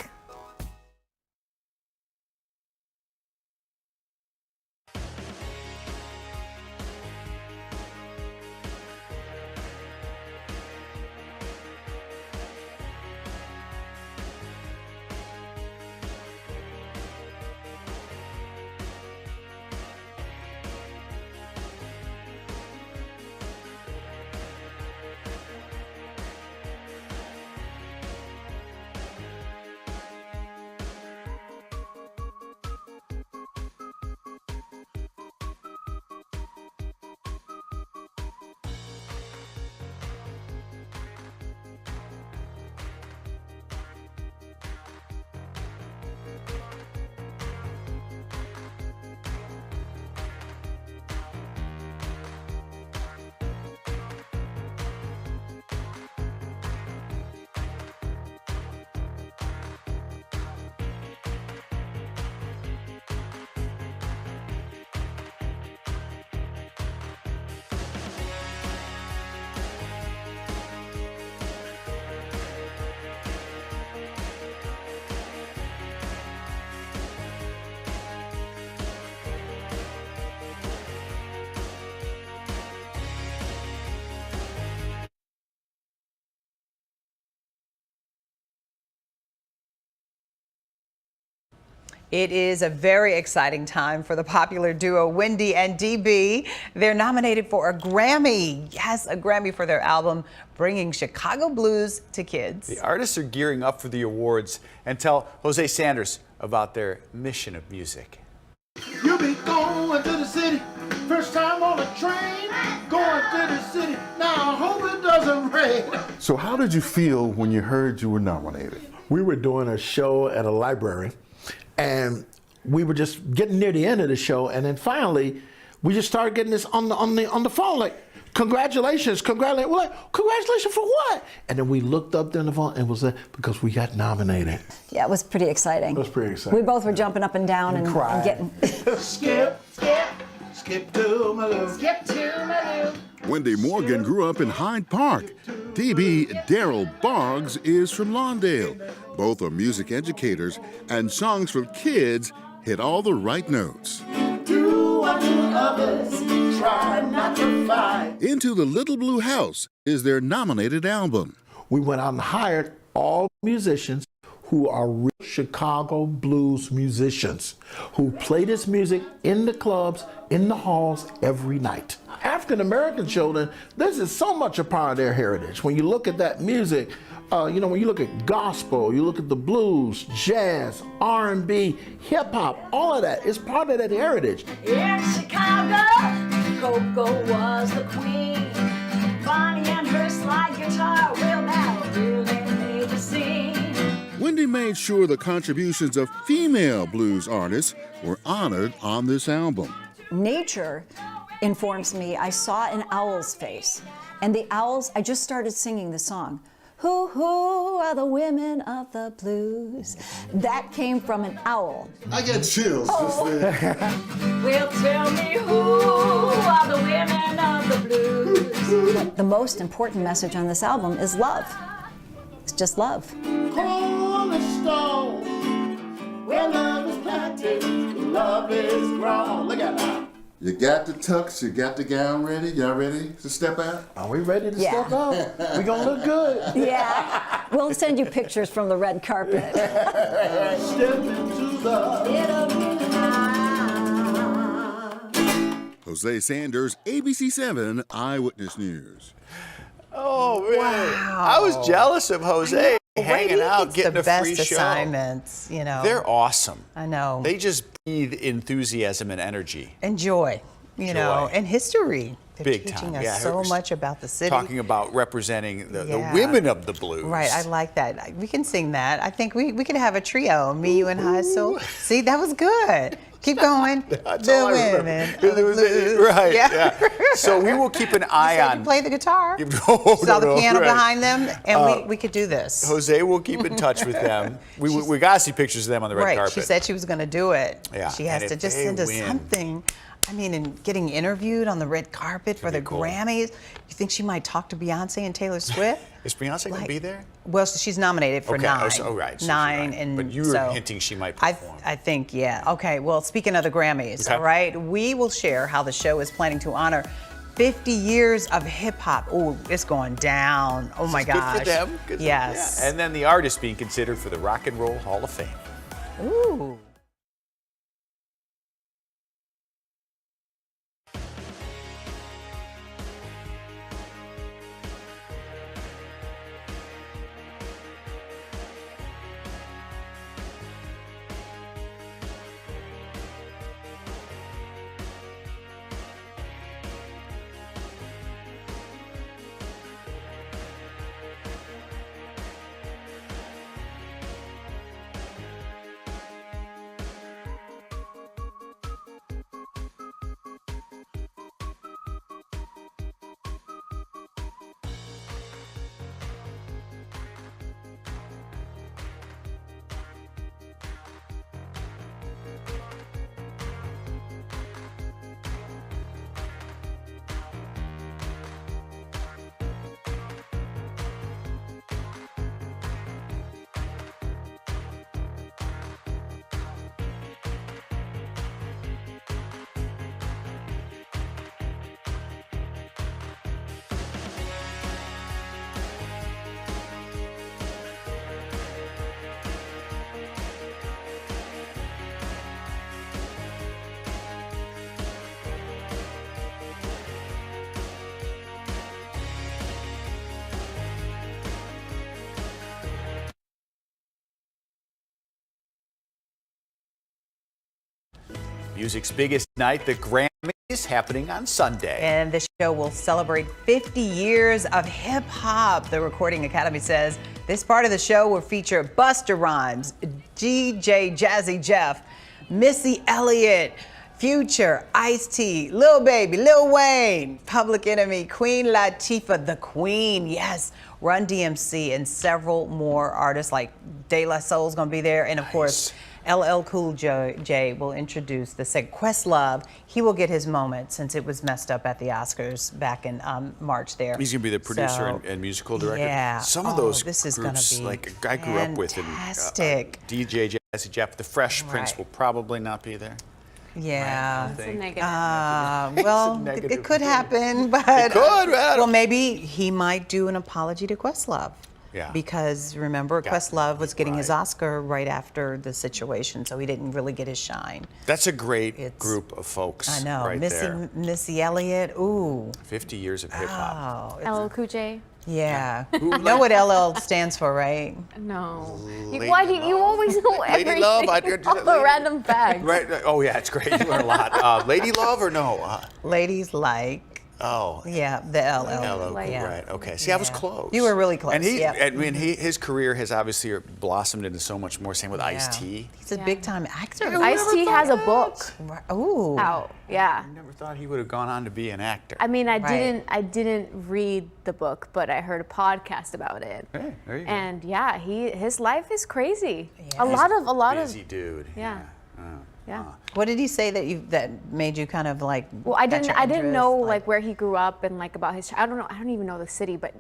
Speaker 1: It is a very exciting time for the popular duo Wendy and DB. They're nominated for a Grammy. Yes, a Grammy for their album, Bringing Chicago Blues to Kids.
Speaker 2: The artists are gearing up for the awards and tell Jose Sanders about their mission of music.
Speaker 23: You be going to the city, first time on a train, going to the city, now I hope it doesn't rain.
Speaker 4: So how did you feel when you heard you were nominated?
Speaker 6: We were doing a show at a library, and we were just getting near the end of the show, and then finally, we just started getting this on the phone, like, congratulations, congratulations. We're like, congratulations for what? And then we looked up there on the phone and it was because we got nominated.
Speaker 9: Yeah, it was pretty exciting.
Speaker 6: It was pretty exciting.
Speaker 9: We both were jumping up and down and getting.
Speaker 23: Skip, skip, skip to my loo. Skip to my loo.
Speaker 24: Wendy Morgan grew up in Hyde Park. DB Daryl Boggs is from Lawndale. Both are music educators, and songs for kids hit all the right notes.
Speaker 23: Do unto others, try not to fight.
Speaker 24: Into the Little Blue House is their nominated album.
Speaker 6: We went out and hired all musicians who are real Chicago blues musicians who play this music in the clubs, in the halls every night. African American children, this is so much a part of their heritage. When you look at that music, when you look at gospel, you look at the blues, jazz, R&B, hip hop, all of that is part of that heritage.
Speaker 9: In Chicago, Coco was the queen. Bonnie and her slide guitar, Will Bell really made the scene.
Speaker 24: Wendy made sure the contributions of female blues artists were honored on this album.
Speaker 9: Nature informs me. I saw an owl's face, and the owls, I just started singing the song. Who are the women of the blues? That came from an owl.
Speaker 4: I get chills.
Speaker 9: Well, tell me who are the women of the blues? The most important message on this album is love. It's just love.
Speaker 23: Cornerstone, where love is planted, love is grown. Look at that.
Speaker 4: You got the tux, you got the gown ready. Y'all ready to step out?
Speaker 6: Are we ready to step out? We're going to look good.
Speaker 9: Yeah. We'll send you pictures from the red carpet.
Speaker 23: Step into the little blue house.
Speaker 24: Jose Sanders, ABC7 Eyewitness News.
Speaker 2: Oh, man.
Speaker 1: Wow.
Speaker 2: I was jealous of Jose hanging out, getting
Speaker 1: the
Speaker 2: a
Speaker 1: best
Speaker 2: free show.
Speaker 1: assignments, you know.
Speaker 2: They're awesome.
Speaker 1: I know.
Speaker 2: They just breathe enthusiasm and energy.
Speaker 1: And joy, you know, and history. They're
Speaker 2: Big
Speaker 1: teaching
Speaker 2: time.
Speaker 1: us so much about the city.
Speaker 2: Talking about representing the women of the blues.
Speaker 1: Right, I like that. We can sing that. I think we could have a trio, me, you, and Hazel. See, that was good. Keep going.
Speaker 2: That's
Speaker 1: the
Speaker 2: all I
Speaker 1: women of
Speaker 2: remember.
Speaker 1: the blues.
Speaker 2: Right,
Speaker 1: Yeah.
Speaker 2: So we will keep an eye on.
Speaker 1: You play the guitar.
Speaker 2: Oh,
Speaker 1: Saw the piano
Speaker 2: right.
Speaker 1: behind them, and we could do this.
Speaker 2: Jose will keep in touch with them. We got to see pictures of them on the red
Speaker 1: Right,
Speaker 2: carpet.
Speaker 1: she said she was going to do it.
Speaker 2: Yeah,
Speaker 1: She has
Speaker 2: and
Speaker 1: to
Speaker 2: if
Speaker 1: just
Speaker 2: they
Speaker 1: send us
Speaker 2: win-
Speaker 1: something. I mean, and getting interviewed on the red carpet for the Grammys. You think she might talk to Beyonce and Taylor Swift?
Speaker 2: Is Beyonce going to be there?
Speaker 1: Well, she's nominated for 9.
Speaker 2: Oh, right. So
Speaker 1: 9,
Speaker 2: right.
Speaker 1: and
Speaker 2: but you were hinting she might perform.
Speaker 1: I think, yeah. Okay, well, speaking of the Grammys, all right, we will share how the show is planning to honor 50 years of hip hop. Oh, it's going down. Oh my gosh.
Speaker 2: Good for them. Good
Speaker 1: Yes.
Speaker 2: And then the artist being considered for the Rock and Roll Hall of Fame.
Speaker 1: Ooh.
Speaker 2: Music's biggest night, the Grammys, happening on Sunday.
Speaker 1: And the show will celebrate 50 years of hip hop. The Recording Academy says this part of the show will feature Busta Rhymes, DJ Jazzy Jeff, Missy Elliott, Future, Ice-T, Lil Baby, Lil Wayne, Public Enemy, Queen Latifah, The Queen, yes, Run DMC, and several more artists like De La Soul's gonna be there, and of course, LL Cool J will introduce the segment. Questlove, he will get his moment since it was messed up at the Oscars back in March there.
Speaker 2: He's going to be the producer and musical director.
Speaker 1: Yeah.
Speaker 2: Some of those
Speaker 1: this is
Speaker 2: groups,
Speaker 1: gonna be
Speaker 2: like I grew up with, and DJ Jazzy Jeff, the Fresh Prince will probably not be there.
Speaker 1: Yeah.
Speaker 2: That's a
Speaker 3: negative.
Speaker 1: Well, it could happen, but
Speaker 2: It could,
Speaker 1: well, maybe he might do an apology to Questlove.
Speaker 2: Yeah.
Speaker 1: Because remember, Questlove was getting his Oscar right after the situation, so he didn't really get his shine.
Speaker 2: That's a great group of folks.
Speaker 1: I know.
Speaker 2: Right there.
Speaker 1: Missy Elliott, ooh.
Speaker 2: 50 years of hip hop.
Speaker 3: LL Cool J.
Speaker 1: Yeah. You know what LL stands for, right?
Speaker 3: No. Why do you always know everything?
Speaker 2: Love?
Speaker 3: All the random facts.
Speaker 2: Right. Oh, yeah, it's great. You learn a lot. Lady Love or no?
Speaker 1: Ladies like.
Speaker 2: Oh.
Speaker 1: Yeah, the LL.
Speaker 2: Right. Okay. See, I was close.
Speaker 1: You were really close.
Speaker 2: And
Speaker 1: yep.
Speaker 2: his career has obviously blossomed into so much more. Same with Ice-T.
Speaker 1: He's a big time actor.
Speaker 3: Ice-T has a book
Speaker 1: Ooh.
Speaker 3: out. Yeah.
Speaker 2: I never thought he would have gone on to be an actor.
Speaker 3: I mean, I didn't read the book, but I heard a podcast about it.
Speaker 2: Hey, there you go.
Speaker 3: And yeah, his life is crazy.
Speaker 1: Yeah.
Speaker 3: A lot of
Speaker 2: busy dude.
Speaker 3: Yeah. Yeah.
Speaker 1: What did he say that made you kind of like?
Speaker 3: Well, I didn't know like where he grew up and like about his. I don't even know the city, but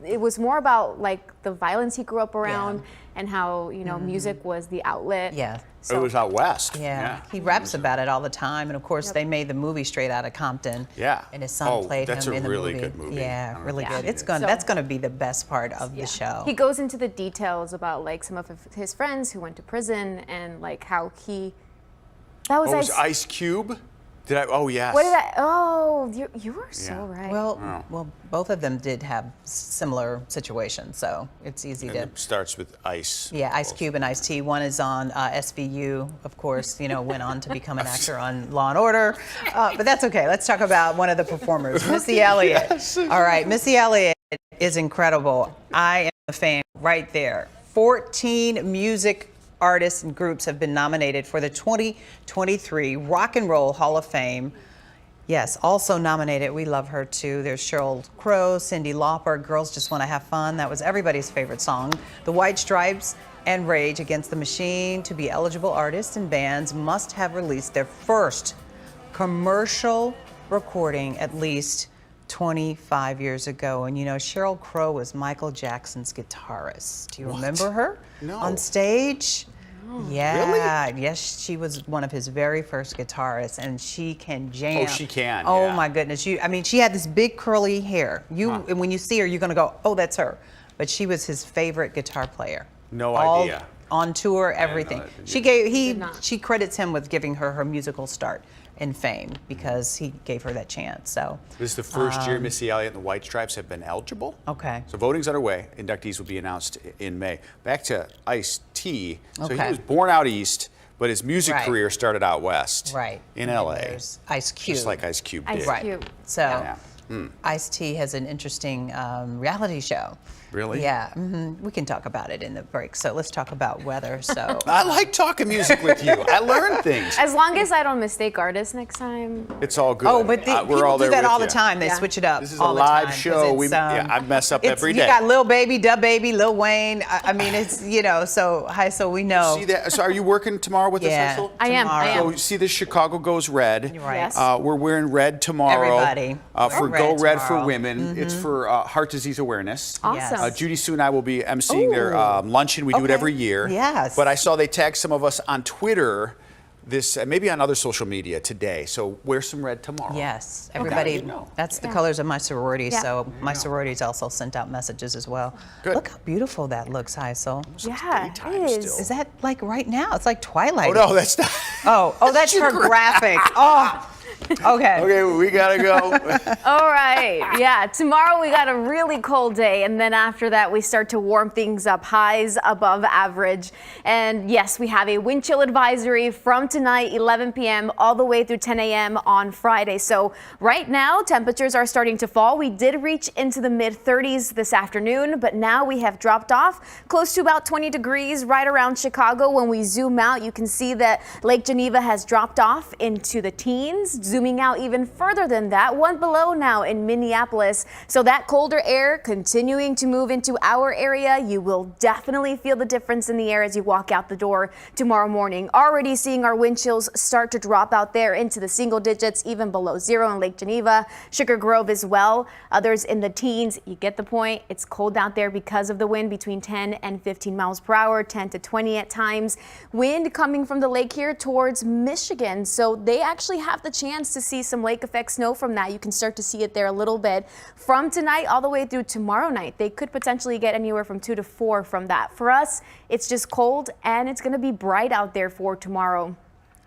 Speaker 3: it was more about like the violence he grew up around and how music was the outlet.
Speaker 1: Yeah.
Speaker 2: So it was out west.
Speaker 1: Yeah. He raps about it all the time, and of course they made the movie Straight Outta Compton.
Speaker 2: Yeah.
Speaker 1: And his son played him in the movie.
Speaker 2: That's a really good movie.
Speaker 1: Yeah, really good. That's going to be the best part of the show.
Speaker 3: He goes into the details about like some of his friends who went to prison and like how he. That was
Speaker 2: Ice Cube? Did I? Oh, yes.
Speaker 3: What did I? Oh, you were so right.
Speaker 1: Well, both of them did have similar situations, so it's easy to.
Speaker 2: It starts with Ice.
Speaker 1: Yeah, Ice Cube and Ice-T. One is on SVU, of course. Went on to become an actor on Law and Order, but that's okay. Let's talk about one of the performers, Missy Elliott.
Speaker 2: Yes.
Speaker 1: All right, Missy Elliott is incredible. I am a fan right there. 14 music artists and groups have been nominated for the 2023 Rock and Roll Hall of Fame. Yes, also nominated, we love her too. There's Sheryl Crow, Cyndi Lauper, Girls Just Want to Have Fun. That was everybody's favorite song. The White Stripes and Rage Against the Machine. To be eligible, artists and bands must have released their first commercial recording at least 25 years ago. And Sheryl Crow was Michael Jackson's guitarist. Do you remember her?
Speaker 2: No.
Speaker 1: On stage?
Speaker 2: No.
Speaker 1: Yeah.
Speaker 2: Really?
Speaker 1: Yes, she was one of his very first guitarists, and she can jam.
Speaker 2: Oh, she can.
Speaker 1: Oh
Speaker 2: yeah.
Speaker 1: my goodness. She had this big curly hair. And when you see her, you're gonna go, oh, that's her. But she was his favorite guitar player.
Speaker 2: No idea.
Speaker 1: On tour, everything. She credits him with giving her musical start in fame because he gave her that chance. So
Speaker 2: this is the first year Missy Elliott and the White Stripes have been eligible.
Speaker 1: Okay.
Speaker 2: So voting's underway. Inductees will be announced in May. Back to Ice-T. So
Speaker 1: Okay.
Speaker 2: he was born out east, but his music career started out west.
Speaker 1: Right.
Speaker 2: In
Speaker 1: And
Speaker 2: LA.
Speaker 1: there's Ice Cube.
Speaker 2: Just like Ice Cube did.
Speaker 1: Right. So
Speaker 2: Yeah.
Speaker 1: Ice-T has an interesting reality show.
Speaker 2: Really?
Speaker 1: Yeah. We can talk about it in the break. So let's talk about weather. So
Speaker 2: I like talking music with you. I learn things.
Speaker 3: As long as I don't mistake artists next time.
Speaker 2: It's all good.
Speaker 1: Oh, but
Speaker 2: we're all
Speaker 1: people do
Speaker 2: there
Speaker 1: that
Speaker 2: with
Speaker 1: all the
Speaker 2: you.
Speaker 1: time. They switch it up.
Speaker 2: This is
Speaker 1: all
Speaker 2: a
Speaker 1: the
Speaker 2: live
Speaker 1: time, 'cause
Speaker 2: show.
Speaker 1: it's,
Speaker 2: I mess up every day.
Speaker 1: You got Lil Baby, Da Baby, Lil Wayne. I mean, it's so we know.
Speaker 2: See that? So are you working tomorrow with us, Hazel?
Speaker 3: I am.
Speaker 2: So see this Chicago Goes Red.
Speaker 1: Right.
Speaker 3: Yes.
Speaker 2: We're wearing red tomorrow.
Speaker 1: Everybody.
Speaker 2: For
Speaker 1: Wear
Speaker 2: Go
Speaker 1: red
Speaker 2: Red for
Speaker 1: tomorrow.
Speaker 2: Women. It's for heart disease awareness.
Speaker 3: Awesome.
Speaker 2: Judy Sue and I will be emceeing their luncheon. We do it every year.
Speaker 1: Yes.
Speaker 2: But I saw they tagged some of us on Twitter. This maybe on other social media today. So wear some red tomorrow.
Speaker 1: Yes,
Speaker 2: Okay.
Speaker 1: everybody.
Speaker 2: You know.
Speaker 1: That's the colors of my sorority.
Speaker 3: Yeah.
Speaker 1: So my sororities also sent out messages as well.
Speaker 2: Good.
Speaker 1: Look how beautiful that looks, Heisel.
Speaker 3: Yeah,
Speaker 2: daytime
Speaker 3: it is.
Speaker 2: still.
Speaker 1: Is that like right now? It's like twilight.
Speaker 2: Oh no, that's not.
Speaker 1: Oh, that's her graphic. Oh, Okay.
Speaker 2: Okay, we gotta go.
Speaker 3: All right. Yeah, tomorrow we got a really cold day, and then after that we start to warm things up, highs above average. And yes, we have a wind chill advisory from tonight, 11 p.m. all the way through 10 a.m. on Friday. So right now temperatures are starting to fall. We did reach into the mid 30s this afternoon, but now we have dropped off close to about 20 degrees right around Chicago. When we zoom out, you can see that Lake Geneva has dropped off into the teens. Zooming out even further than that, one below now in Minneapolis. So that colder air continuing to move into our area. You will definitely feel the difference in the air as you walk out the door tomorrow morning. Already seeing our wind chills start to drop out there into the single digits, even below zero in Lake Geneva, Sugar Grove as well. Others in the teens. You get the point. It's cold out there because of the wind between 10 and 15 miles per hour, 10 to 20 at times. Wind coming from the lake here towards Michigan. So they actually have the chance to see some lake effect snow from that. You can start to see it there a little bit from tonight all the way through tomorrow night. They could potentially get anywhere from 2 to 4 from that. For us, it's just cold and it's going to be bright out there for tomorrow.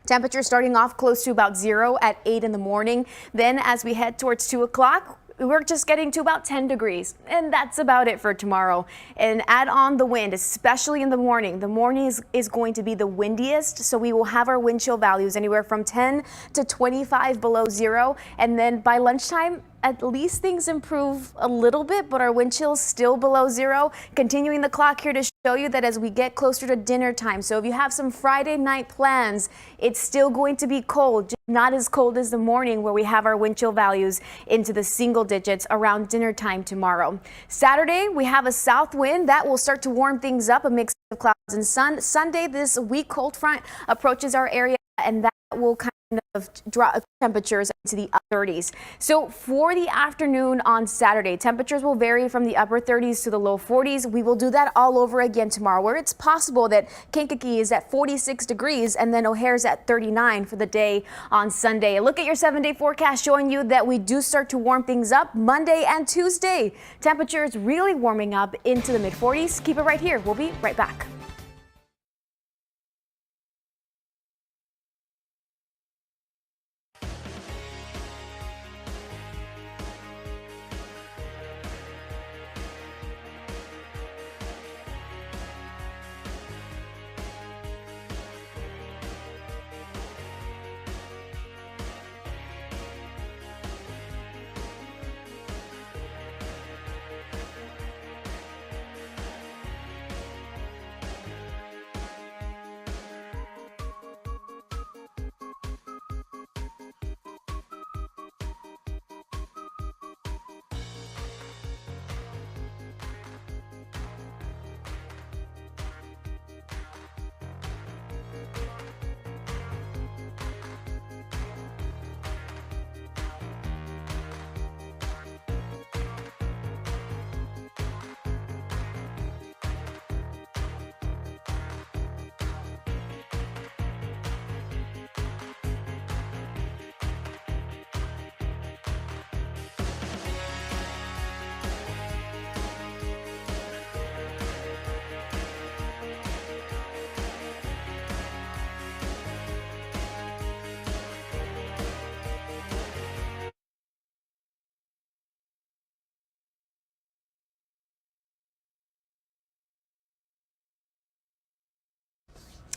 Speaker 3: Temperature starting off close to about 0 at 8 in the morning. Then as we head towards 2 o'clock, we're just getting to about 10 degrees, and that's about it for tomorrow. And add on the wind, especially in the morning. The morning is going to be the windiest, so we will have our wind chill values anywhere from 10 to 25 below zero. And then by lunchtime, at least things improve a little bit, but our wind chill's still below zero. Continuing the clock here to show you that as we get closer to dinner time, so if you have some Friday night plans, it's still going to be cold, just not as cold as the morning where we have our wind chill values into the single digits around dinner time tomorrow. Saturday, we have a south wind that will start to warm things up, a mix of clouds and sun. Sunday, this weak cold front approaches our area, and that will kind of drop temperatures into the upper 30s. So for the afternoon on Saturday, temperatures will vary from the upper 30s to the low 40s. We will do that all over again tomorrow, where it's possible that Kankakee is at 46 degrees and then O'Hare's at 39 for the day on Sunday. Look at your 7-day forecast showing you that we do start to warm things up Monday and Tuesday. Temperatures really warming up into the mid 40s. Keep it right here. We'll be right back.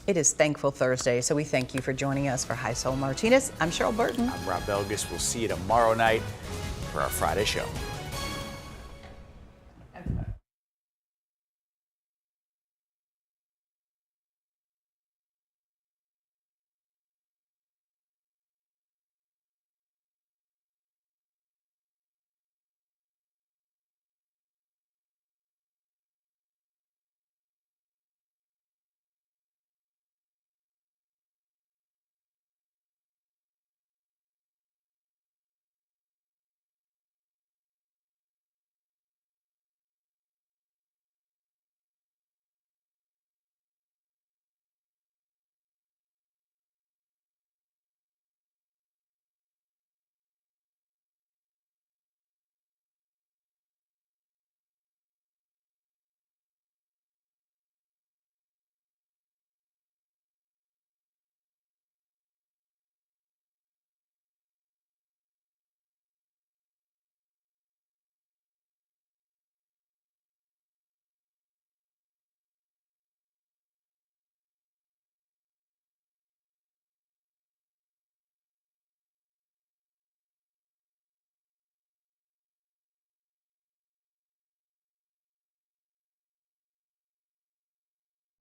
Speaker 1: It is Thankful Thursday, so we thank you for joining us. For High Soul Martinez, I'm Cheryl Burton.
Speaker 2: I'm Rob Belgis. We'll see you tomorrow night for our Friday show.